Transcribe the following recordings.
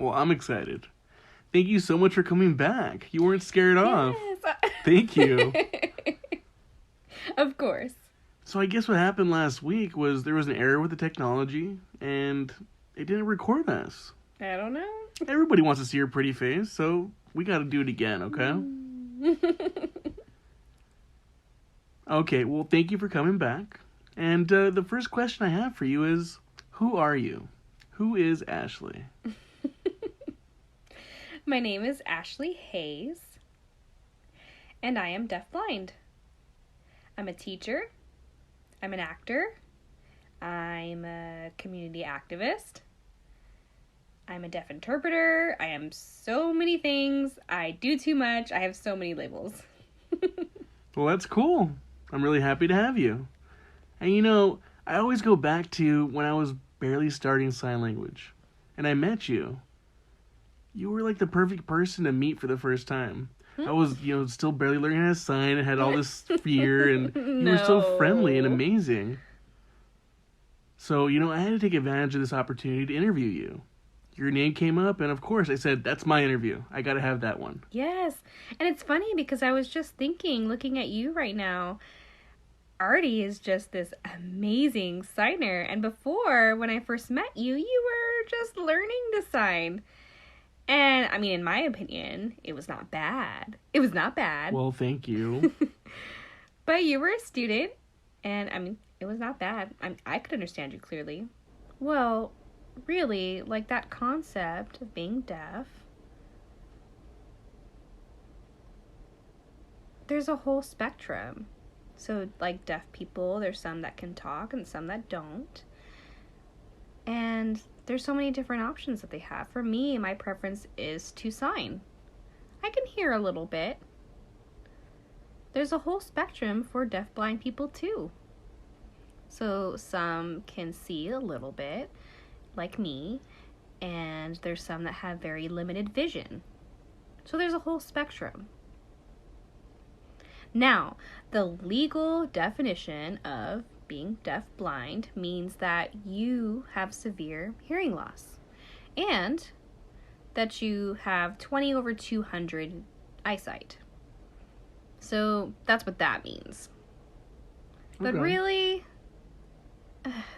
Well, I'm excited. Thank you so much for coming back. You weren't scared off. Yes. Thank you. Of course. So I guess what happened last week was there was an error with the technology, and it didn't record us. I don't know. Everybody wants to see your pretty face, so we gotta do it again, okay? Okay, well, thank you for coming back. And the first question I have for you is, who are you? Who is Ashlea? My name is Ashlea Hayes, and I am deafblind. I'm a teacher. I'm an actor. I'm a community activist. I'm a deaf interpreter. I am so many things. I do too much. I have so many labels. Well, that's cool. I'm really happy to have you. And you know, I always go back to when I was barely starting sign language, and I met you. You were like the perfect person to meet for the first time. I was, still barely learning how to sign and had all this fear, and you were so friendly and amazing. So, I had to take advantage of this opportunity to interview you. Your name came up, and of course, I said, that's my interview. I gotta have that one. Yes. And it's funny because I was just thinking, looking at you right now, Artie is just this amazing signer. And before, when I first met you, you were just learning to sign. And, I mean, in my opinion, it was not bad. It was not bad. Well, thank you. But you were a student, and, I mean, it was not bad. I could understand you clearly. Well, really, like that concept of being deaf, there's a whole spectrum. So, like deaf people, there's some that can talk and some that don't. And there's so many different options that they have. For me, my preference is to sign. I can hear a little bit. There's a whole spectrum for deafblind people too. So some can see a little bit, like me, and there's some that have very limited vision. So there's a whole spectrum. Now, the legal definition of being deaf-blind means that you have severe hearing loss and that you have 20/200 eyesight. So that's what that means. But really,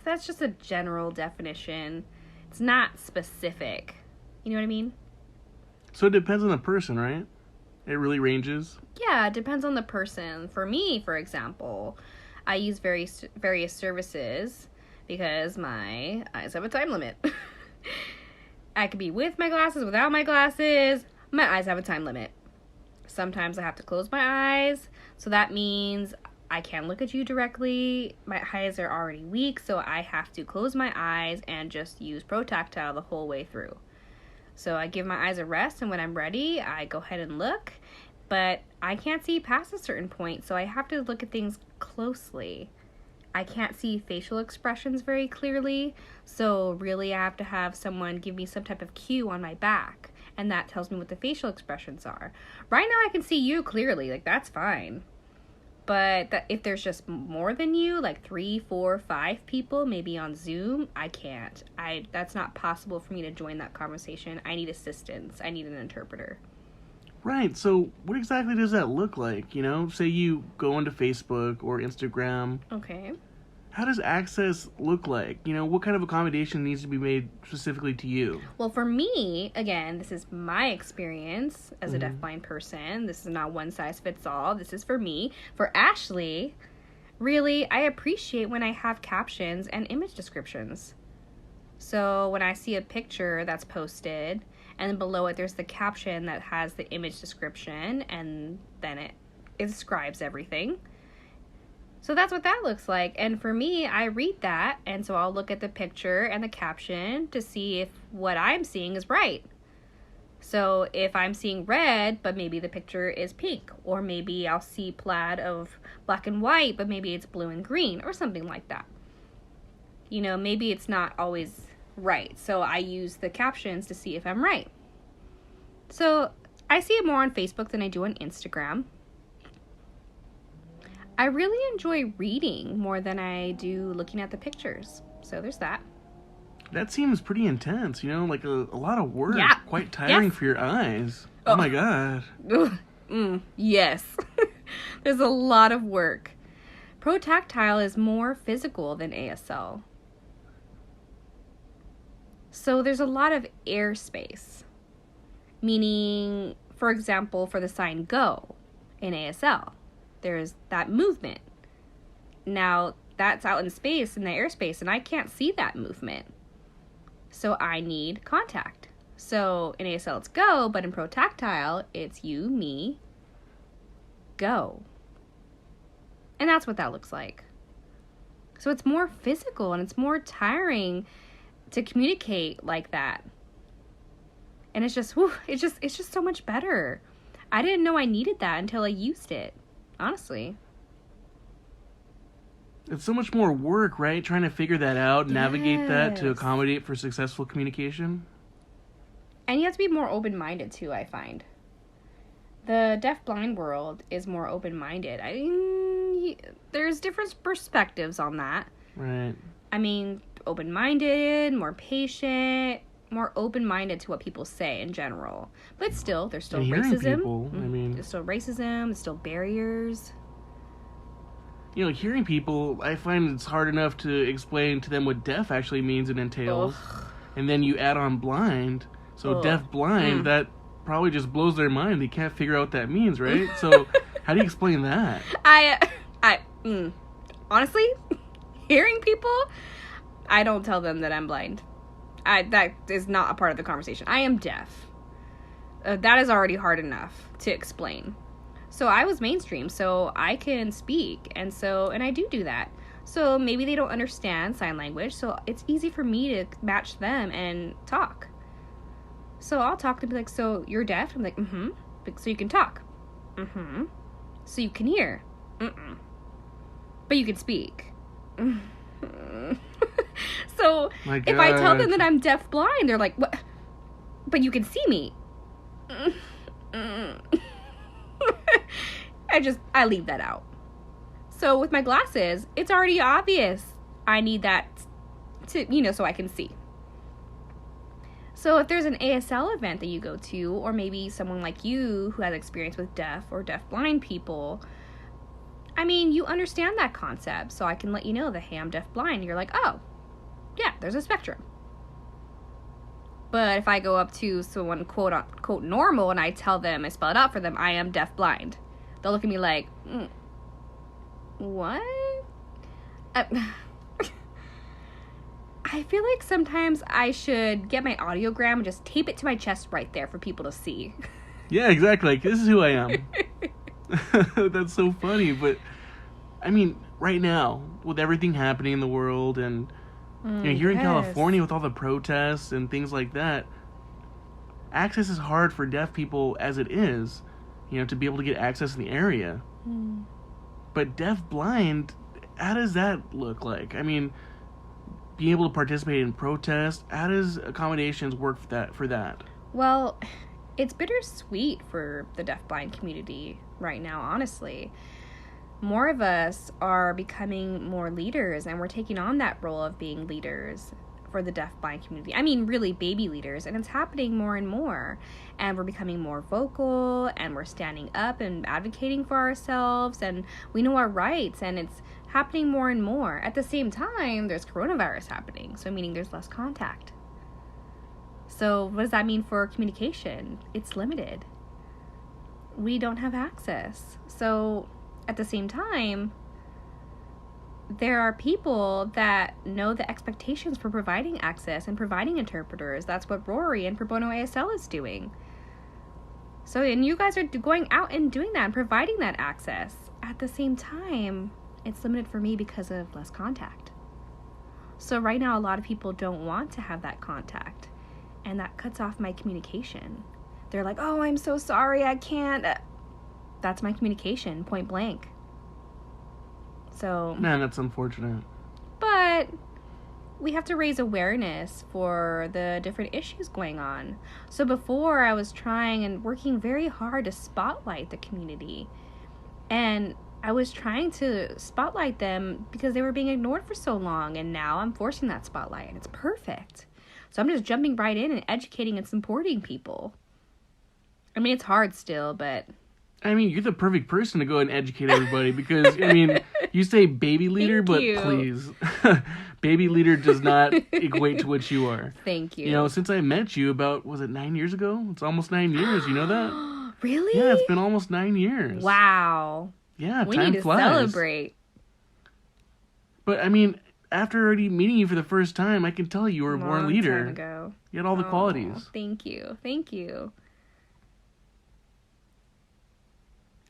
that's just a general definition. It's not specific. You know what I mean? So it depends on the person, right? It really ranges? Yeah, it depends on the person. For me, for example, I use various services because my eyes have a time limit. I could be with my glasses, without my glasses. My eyes have a time limit. Sometimes I have to close my eyes, so that means I can't look at you directly. My eyes are already weak, so I have to close my eyes and just use ProTactile the whole way through. So I give my eyes a rest, and when I'm ready, I go ahead and look. But I can't see past a certain point, so I have to look at things closely. I can't see facial expressions very clearly, so really I have to have someone give me some type of cue on my back, and that tells me what the facial expressions are. Right now I can see you clearly, like that's fine. But if there's just more than you, like 3, 4, 5 people, maybe on Zoom, I can't. That's not possible for me to join that conversation. I need assistance. I need an interpreter. Right, so what exactly does that look like? Say you go onto Facebook or Instagram. Okay. How does access look like? What kind of accommodation needs to be made specifically to you? Well, for me, again, this is my experience as a deafblind person. This is not one size fits all. This is for me. For Ashlea, really, I appreciate when I have captions and image descriptions. So when I see a picture that's posted, and then below it there's the caption that has the image description, and then it describes everything. So that's what that looks like. And for me, I read that, and so I'll look at the picture and the caption to see if what I'm seeing is right. So if I'm seeing red, but maybe the picture is pink, or maybe I'll see plaid of black and white, but maybe it's blue and green, or something like that. Maybe it's not always right. So I use the captions to see if I'm right. So I see it more on Facebook than I do on Instagram. I really enjoy reading more than I do looking at the pictures. So there's that. That seems pretty intense, like a lot of work. Yeah. Quite tiring Yes. for your eyes. Oh my god. Yes. There's a lot of work. Pro-tactile is more physical than ASL. So there's a lot of airspace. Meaning, for example, for the sign go in ASL, there's that movement. Now, that's out in space, in the airspace, and I can't see that movement. So I need contact. So in ASL it's go, but in pro-tactile it's you, me, go. And that's what that looks like. So it's more physical and it's more tiring to communicate like that. And it's just, it's just so much better. I didn't know I needed that until I used it, honestly. It's so much more work, right? Trying to figure that out, navigate that to Yes. accommodate for successful communication. And you have to be more open-minded too, I find. The deaf-blind world is more open-minded. There's different perspectives on that. Right. I mean, open-minded, more patient, more open-minded to what people say in general. But still, there's still And hearing racism. people, I mean, There's still racism, there's still barriers. hearing people, I find it's hard enough to explain to them what deaf actually means and entails. Ugh. And then you add on blind. So Ugh. deaf-blind, that probably just blows their mind. They can't figure out what that means, right? So how do you explain that? Honestly, hearing people, I don't tell them that I'm blind. That is not a part of the conversation. I am deaf. That is already hard enough to explain. So I was mainstream, so I can speak, and I do that. So maybe they don't understand sign language, so it's easy for me to match them and talk. So I'll talk to them like, so you're deaf? I'm like, mm-hmm. So you can talk? Mm-hmm. So you can hear? Mm-mm. But you can speak? So if I tell them that I'm deaf blind, they're like, what? But you can see me? I leave that out. So with my glasses, it's already obvious I need that to, so I can see. So if there's an ASL event that you go to, or maybe someone like you who has experience with deaf or deaf-blind people, I mean, you understand that concept, so I can let you know that, hey, I'm deaf-blind. You're like, oh, yeah, there's a spectrum. But if I go up to someone, quote-unquote, normal, and I tell them, I spell it out for them, I am deaf-blind, they'll look at me like, what? I feel like sometimes I should get my audiogram and just tape it to my chest right there for people to see. Yeah, exactly. Like, this is who I am. That's so funny. But, I mean, right now, with everything happening in the world and here in California with all the protests and things like that, access is hard for deaf people as it is, to be able to get access in the area. But deaf-blind, how does that look like? I mean, being able to participate in protests, how does accommodations work for that? Well, it's bittersweet for the deaf-blind community right now, honestly. More of us are becoming more leaders, and we're taking on that role of being leaders for the deaf-blind community. I mean, really baby leaders, and it's happening more and more. And we're becoming more vocal, and we're standing up and advocating for ourselves, and we know our rights, and it's happening more and more. At the same time, there's coronavirus happening, so meaning there's less contact. So what does that mean for communication? It's limited. We don't have access. So at the same time, there are people that know the expectations for providing access and providing interpreters. That's what Rory and ProBonoASL is doing. So, and you guys are going out and doing that and providing that access. At the same time, it's limited for me because of less contact. So right now, a lot of people don't want to have that contact, and that cuts off my communication. They're like, oh, I'm so sorry, I can't. That's my communication, point blank. So, Man, that's unfortunate. But we have to raise awareness for the different issues going on. So before, I was trying and working very hard to spotlight the community. And I was trying to spotlight them because they were being ignored for so long, and now I'm forcing that spotlight, and it's perfect. So I'm just jumping right in and educating and supporting people. I mean, it's hard still, but... I mean, you're the perfect person to go and educate everybody because, I mean, you say baby leader, but please, baby leader does not equate to what you are. Thank you. You know, since I met you about, was it 9 years ago? It's almost 9 years, you know that? Really? Yeah, it's been almost 9 years. Wow. Yeah, we time need to flies. celebrate. But, I mean, after already meeting you for the first time, I can tell you were a born leader. Time ago. You had all the qualities. Thank you. Thank you.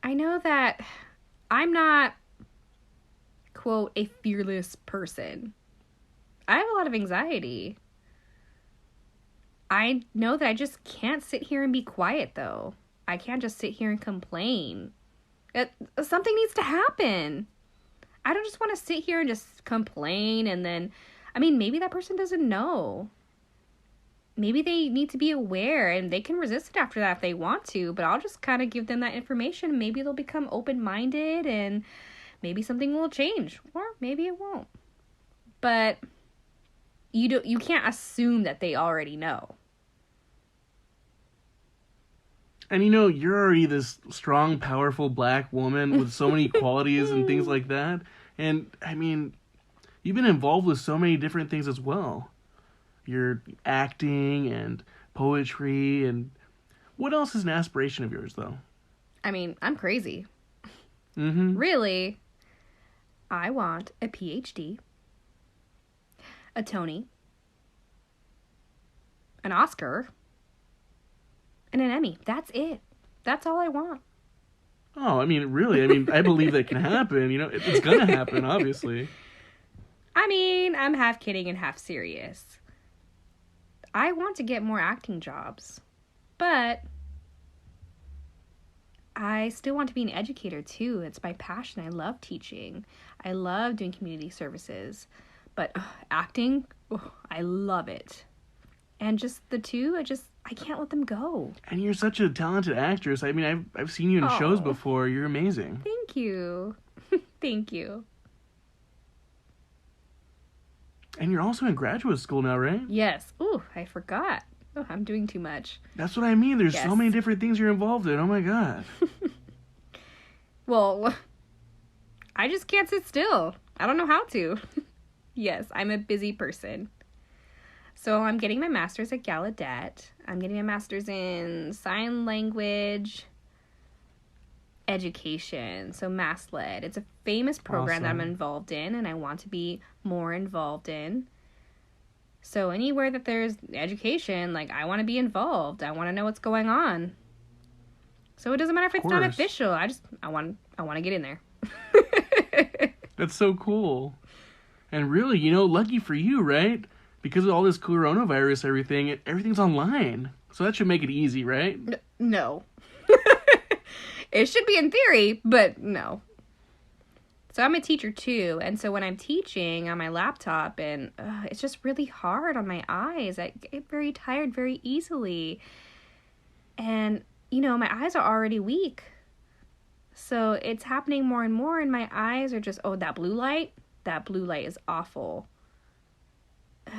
I know that I'm not, quote, a fearless person. I have a lot of anxiety. I know that I just can't sit here and be quiet, though. I can't just sit here and complain. Something needs to happen. I don't just want to sit here and just complain and then, I mean, maybe that person doesn't know. Maybe they need to be aware and they can resist it after that if they want to, but I'll just kind of give them that information. Maybe they'll become open-minded and maybe something will change, or maybe it won't. But you can't assume that they already know. And you know, you're already this strong, powerful black woman with so many qualities and things like that. And I mean, you've been involved with so many different things as well. Your acting and poetry and what else is an aspiration of yours, though? I mean, I'm crazy. Mm-hmm. Really, I want a PhD, a Tony, an Oscar, and an Emmy. That's it. That's all I want. Oh, I mean, really, I mean, I believe that can happen. You know, it's gonna happen, obviously. I mean, I'm half kidding and half serious. I want to get more acting jobs, but I still want to be an educator too. It's my passion. I love teaching. I love doing community services, but acting, I love it. And just the two, I can't let them go. And you're such a talented actress. I mean, I've seen you in shows before. You're amazing. Thank you. Thank you. And you're also in graduate school now, right? Yes. Ooh, I forgot. Oh, I'm doing too much. That's what I mean. There's so many different things you're involved in. Oh my God. Well, I just can't sit still. I don't know how to. Yes, I'm a busy person. So I'm getting my master's at Gallaudet. I'm getting my master's in sign language education, so MASLED. It's a famous program that I'm involved in, and I want to be more involved in. So anywhere that there's education, like, I want to be involved. I want to know what's going on. So it doesn't matter if it's not official. I want to get in there. That's so cool. And really, you know, lucky for you, right? Because of all this coronavirus, everything's online. So that should make it easy, right? No. It should be in theory, but no. So I'm a teacher too, and so when I'm teaching on my laptop, and it's just really hard on my eyes. I get very tired very easily. And, you know, my eyes are already weak. So it's happening more and more, and my eyes are just, that blue light is awful.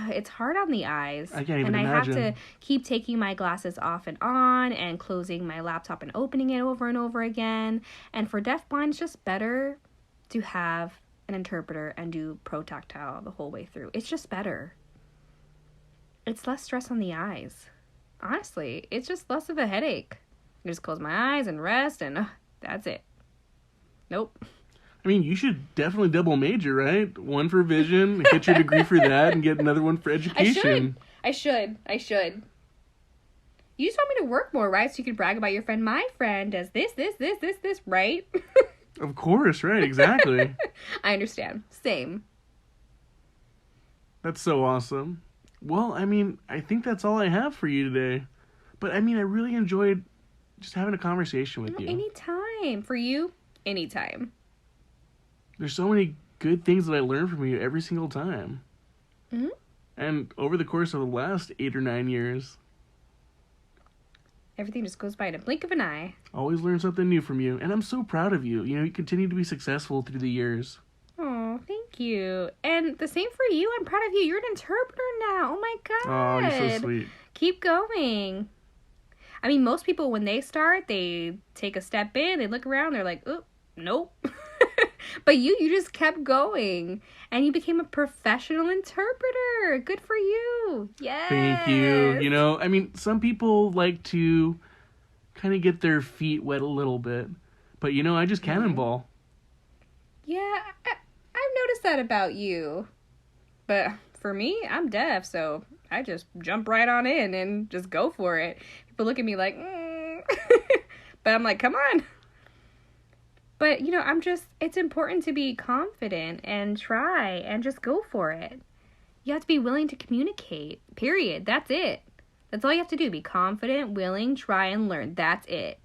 It's hard on the eyes. I can't even imagine. I have to keep taking my glasses off and on and closing my laptop and opening it over and over again. And for deafblind, it's just better to have an interpreter and do pro-tactile the whole way through. It's just better. It's less stress on the eyes. Honestly, it's just less of a headache. I just close my eyes and rest, and that's it. Nope. I mean, you should definitely double major, right? One for vision, get your degree for that, and get another one for education. I should. You just want me to work more, right? So you can brag about your friend. My friend does this, right? Of course, right, exactly. I understand. Same. That's so awesome. Well, I mean, I think that's all I have for you today. But, I mean, I really enjoyed just having a conversation with you. Anytime. For you, anytime. There's so many good things that I learn from you every single time. Mm-hmm. And over the course of the last 8 or 9 years. Everything just goes by in a blink of an eye. Always learn something new from you, and I'm so proud of you. You continue to be successful through the years. Oh, thank you. And the same for you. I'm proud of you. You're an interpreter now. Oh my god. Oh, you're so sweet. Keep going. I mean, most people, when they start, they take a step in, they look around, they're like, oh, nope. But you just kept going. And you became a professional interpreter. Good for you. Yes. Thank you. I mean, some people like to kind of get their feet wet a little bit. But, I just cannonball. Yeah, I've noticed that about you. But for me, I'm deaf, so I just jump right on in and just go for it. People look at me like, but I'm like, come on. But, it's important to be confident and try and just go for it. You have to be willing to communicate, period. That's it. That's all you have to do. Be confident, willing, try, and learn. That's it.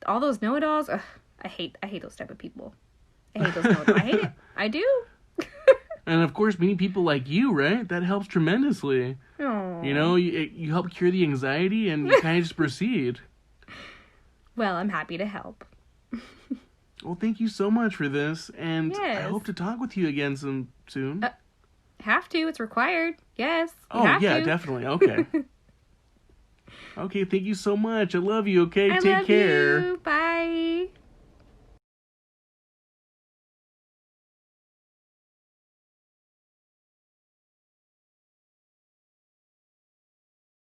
All those know-it-alls, I hate those type of people. I hate those know-it-alls. I hate it. I do. And, of course, meeting people like you, right? That helps tremendously. Aww. You help cure the anxiety and you kind of just proceed. Well, I'm happy to help. Well, thank you so much for this, and I Yes. hope to talk with you again soon. Have to. It's required. Yes. You Oh, have yeah, to. definitely. Okay. Okay, thank you so much. I love you, okay? I Take love care. you. Bye.